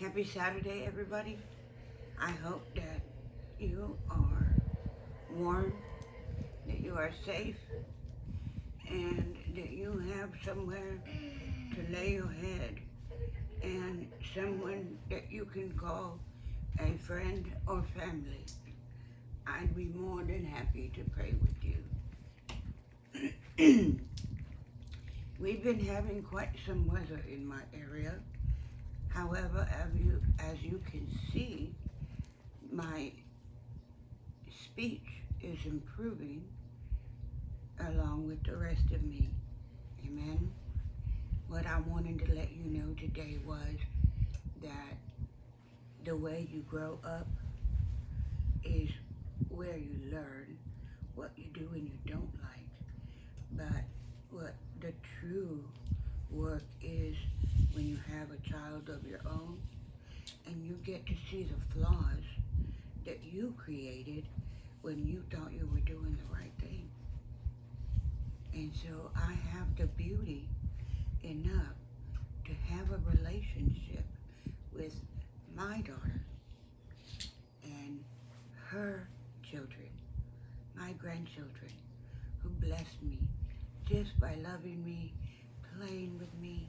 Happy Saturday, everybody. I hope that you are warm, that you are safe, and that you have somewhere to lay your head and someone that you can call a friend or family. I'd be more than happy to pray with you. We've been having quite some weather in my area. However, as you can see, my speech is improving along with the rest of me. Amen. What I wanted to let you know today was that the way you grow up is where you learn what you do and you don't like. But what the true work is when you have a child of your own and you get to see the flaws that you created when you thought you were doing the right thing. And so I have the beauty enough to have a relationship with my daughter and her children, my grandchildren, who blessed me just by loving me, playing with me,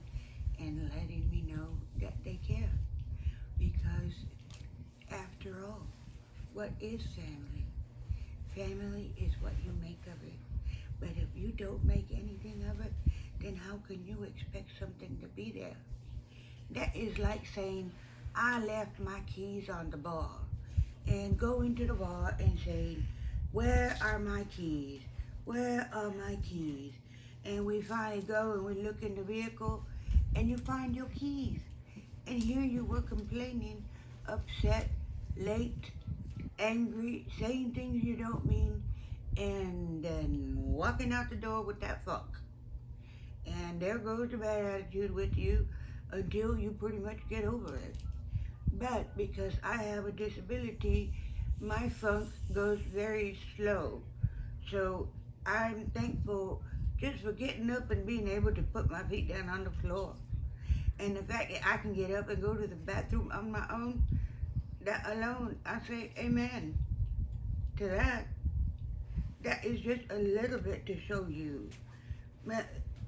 and letting me know that they care. Because after all, what is family? Family is what you make of it. But if you don't make anything of it, then how can you expect something to be there? That is like saying, I left my keys on the bar, and going to the bar and saying, where are my keys? Where are my keys? And we finally go and we look in the vehicle and you find your keys. And here you were complaining, upset, late, angry, saying things you don't mean, and then walking out the door with that funk. And there goes the bad attitude with you until you pretty much get over it. But because I have a disability, my funk goes very slow. So I'm thankful just for getting up and being able to put my feet down on the floor. And the fact that I can get up and go to the bathroom on my own, that alone, I say amen to that. That is just a little bit to show you.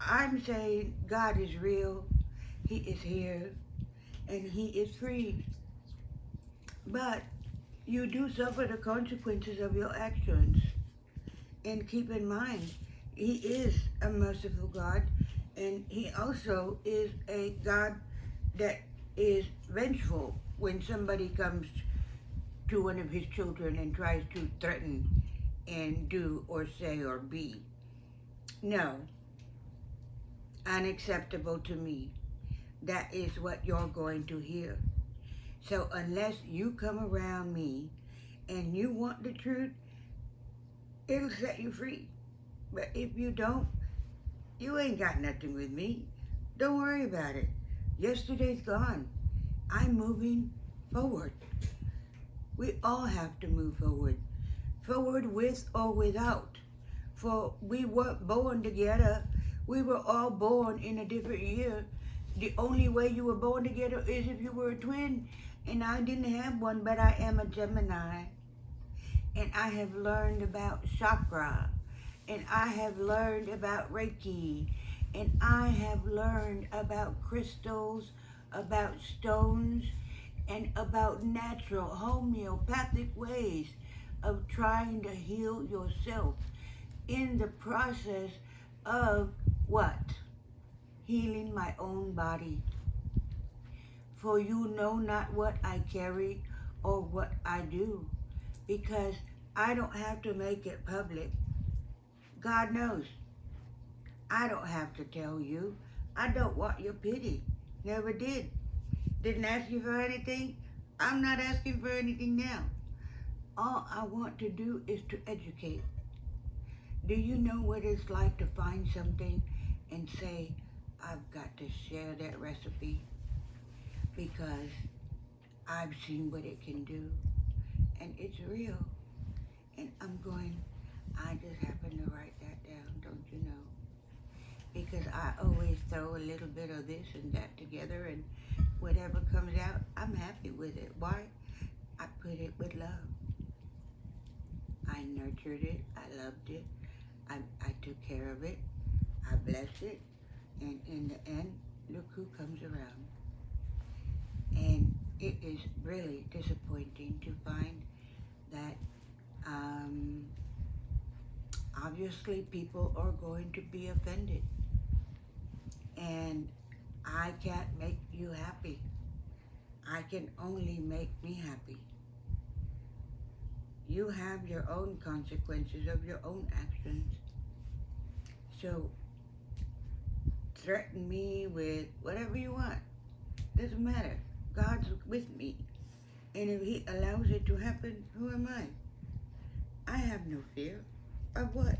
I'm saying God is real, He is here, and He is free. But you do suffer the consequences of your actions. And keep in mind, He is a merciful God, and He also is a God that is vengeful when somebody comes to one of His children and tries to threaten and do or say or be. No, unacceptable to me. That is what you're going to hear. So unless you come around me and you want the truth, it'll set you free. But if you don't, you ain't got nothing with me. Don't worry about it. Yesterday's gone. I'm moving forward. We all have to move forward. Forward with or without. For we weren't born together. We were all born in a different year. The only way you were born together is if you were a twin. And I didn't have one, but I am a Gemini. And I have learned about chakra. And I have learned about Reiki. And I have learned about crystals, about stones, and about natural homeopathic ways of trying to heal yourself in the process of what? Healing my own body. For you know not what I carry or what I do, because I don't have to make it public. God knows. I don't have to tell you. I don't want your pity. Never did. Didn't ask you for anything. I'm not asking for anything now. All I want to do is to educate. Do you know what it's like to find something and say, I've got to share that recipe because I've seen what it can do and it's real. And I'm going, I just happened to write that down, don't you know? Because I always throw a little bit of this and that together, and whatever comes out, I'm happy with it. Why? I put it with love. I nurtured it. I loved it. I took care of it. I blessed it. And in the end, look who comes around. And it is really disappointing to find that obviously people are going to be offended. And I can't make you happy. I can only make me happy. You have your own consequences of your own actions. So threaten me with whatever you want. Doesn't matter. God's with me. And if he allows it to happen, who am I? I have no fear. Of what?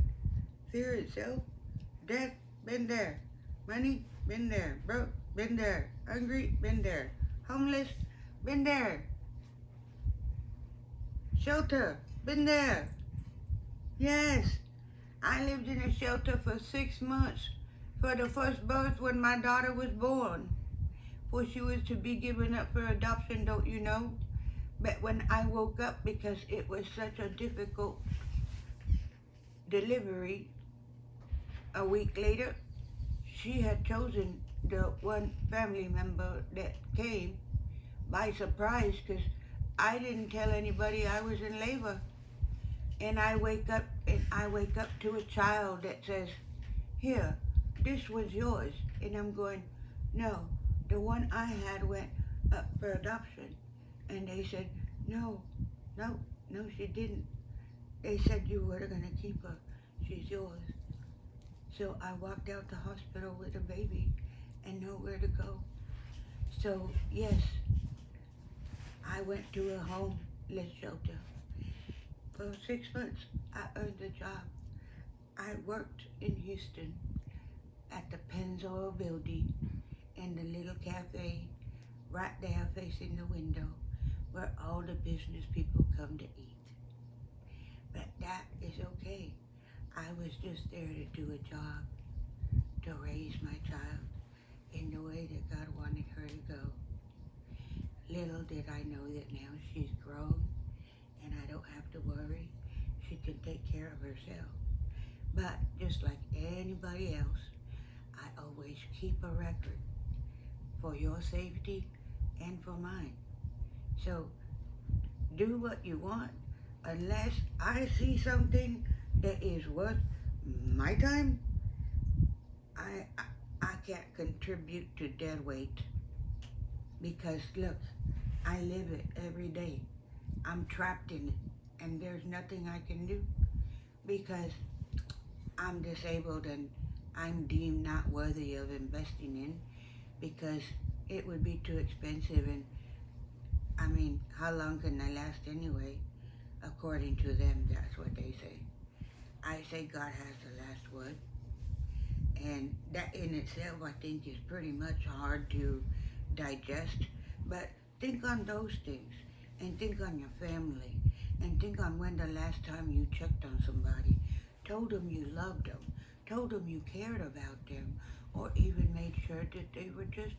Fear itself? Death? Been there. Money? Been there. Broke? Been there. Hungry? Been there. Homeless? Been there. Shelter? Been there. Yes. I lived in a shelter for 6 months for the first birth when my daughter was born. For she was to be given up for adoption, don't you know? But when I woke up, because it was such a difficult delivery, a week later, she had chosen the one family member that came by surprise, because I didn't tell anybody I was in labor. And I wake up to a child that says, here, this was yours. And I'm going, no, the one I had went up for adoption. And they said, no, she didn't. They said you were gonna keep her. She's yours. So I walked out the hospital with a baby and nowhere to go. So yes, I went to a homeless shelter. For 6 months, I earned a job. I worked in Houston at the Pennzoil building in the little cafe right there facing the window where all the business people come to eat. But that is okay. I was just there to do a job, to raise my child in the way that God wanted her to go. Little did I know that now she's grown and I don't have to worry. She can take care of herself. But just like anybody else, I always keep a record for your safety and for mine. So do what you want unless I see something that is worth my time. I can't contribute to dead weight because look, I live it every day. I'm trapped in it and there's nothing I can do because I'm disabled and I'm deemed not worthy of investing in because it would be too expensive, and I mean, how long can I last anyway? According to them, that's what they say. I say God has the last word, and that in itself I think is pretty much hard to digest, but think on those things and think on your family and think on when the last time you checked on somebody, told them you loved them, told them you cared about them, or even made sure that they were just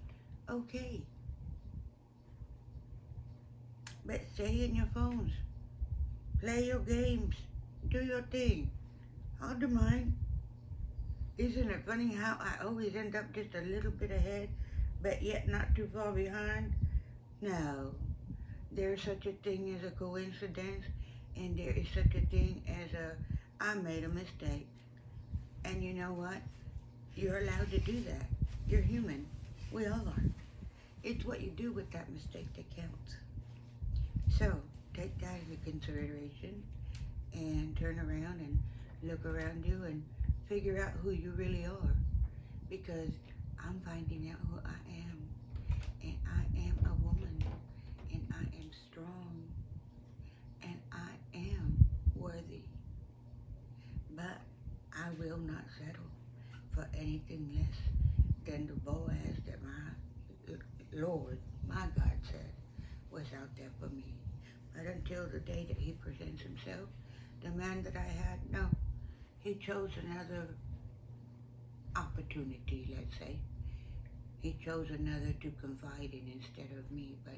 okay. But stay in your phones, play your games, do your thing. I'll do mine. Isn't it funny how I always end up just a little bit ahead, but yet not too far behind? No, there's such a thing as a coincidence, and there is such a thing as I made a mistake. And you know what? You're allowed to do that. You're human. We all are. It's what you do with that mistake that counts. So take that into consideration and turn around and look around you and figure out who you really are, because I'm finding out who I am, and I am a woman, and I am strong, and I am worthy. But I will not settle for anything less than the Boaz that my Lord, my God said was out there for me. But until the day that he presents himself, the man that I had, no, he chose another opportunity, let's say. he chose another to confide in instead of me, but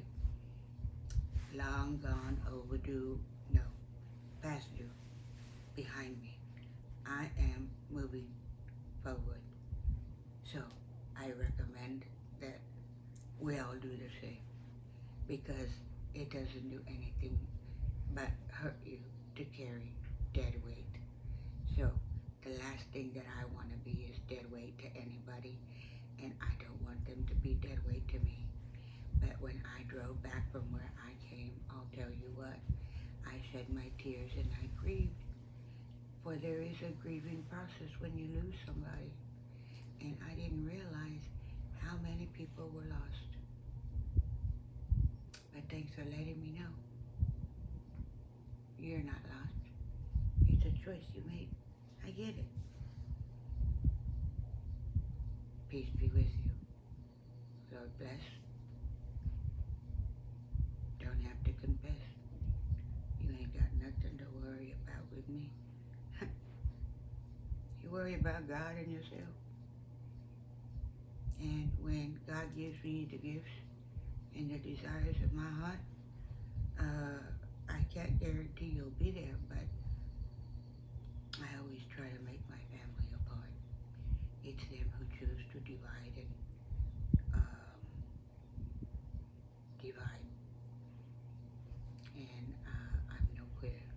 long gone, overdue, no, past due, behind me. I am moving forward. So I recommend that we all do the same because it doesn't do anything but hurt you to carry dead weight. So the last thing that I want to be is dead weight to anybody, and I don't want them to be dead weight to me. But when I drove back from where I came, I'll tell you what, I shed my tears and I grieved. For there is a grieving process when you lose somebody. And I didn't realize how many people were lost. But thanks for letting me know. You're not lost. It's a choice you made. I get it. Peace be with you. Lord bless. Don't have to confess. You ain't got nothing to worry about with me. You worry about God and yourself. And when God gives me the gifts and the desires of my heart, I can't guarantee you'll be there, but I always try to make my family a part. It's them who choose to divide and divide. And I'm no quitter.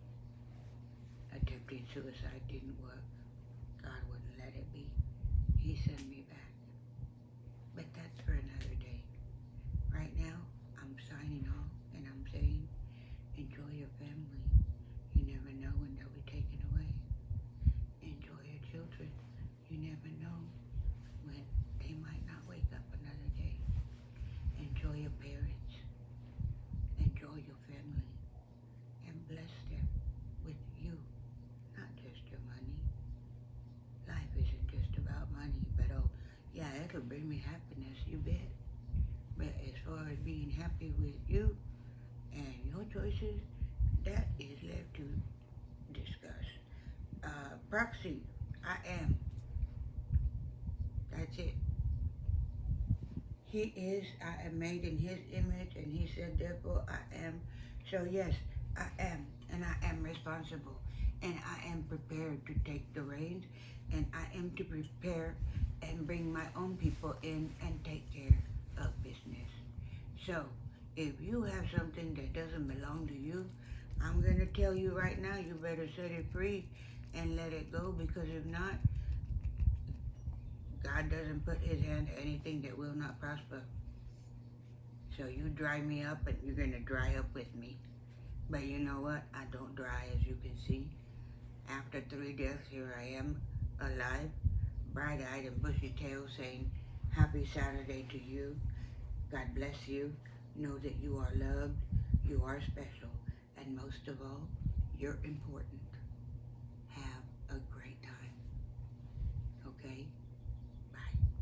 Attempting suicide didn't work. God wouldn't let it be. He sent me back. But that's for another day. Right now, I'm signing off and I'm saying, enjoy your family. You never know when they'll be taken away. Enjoy your children. You never know when they might not wake up another day. Enjoy your parents. Enjoy your family. And bless them with you, not just your money. Life isn't just about money, but yeah, it'll bring me happiness, you bet. But as far as being happy with you and your choices, that is left to discuss. Proxy, I am. That's it. He is, I am made in his image, and he said, therefore I am. So yes, I am, and I am responsible, and I am prepared to take the reins, and I am to prepare and bring my own people in and take care of business. So if you have something that doesn't belong to you, I'm going to tell you right now, you better set it free and let it go, because if not, God doesn't put his hand to anything that will not prosper. So you dry me up and you're going to dry up with me. But you know what? I don't dry, as you can see. After 3 deaths, here I am, alive, bright-eyed and bushy-tailed, saying, happy Saturday to you. God bless you. Know that you are loved, you are special, and most of all, you're important. Have a great time, okay?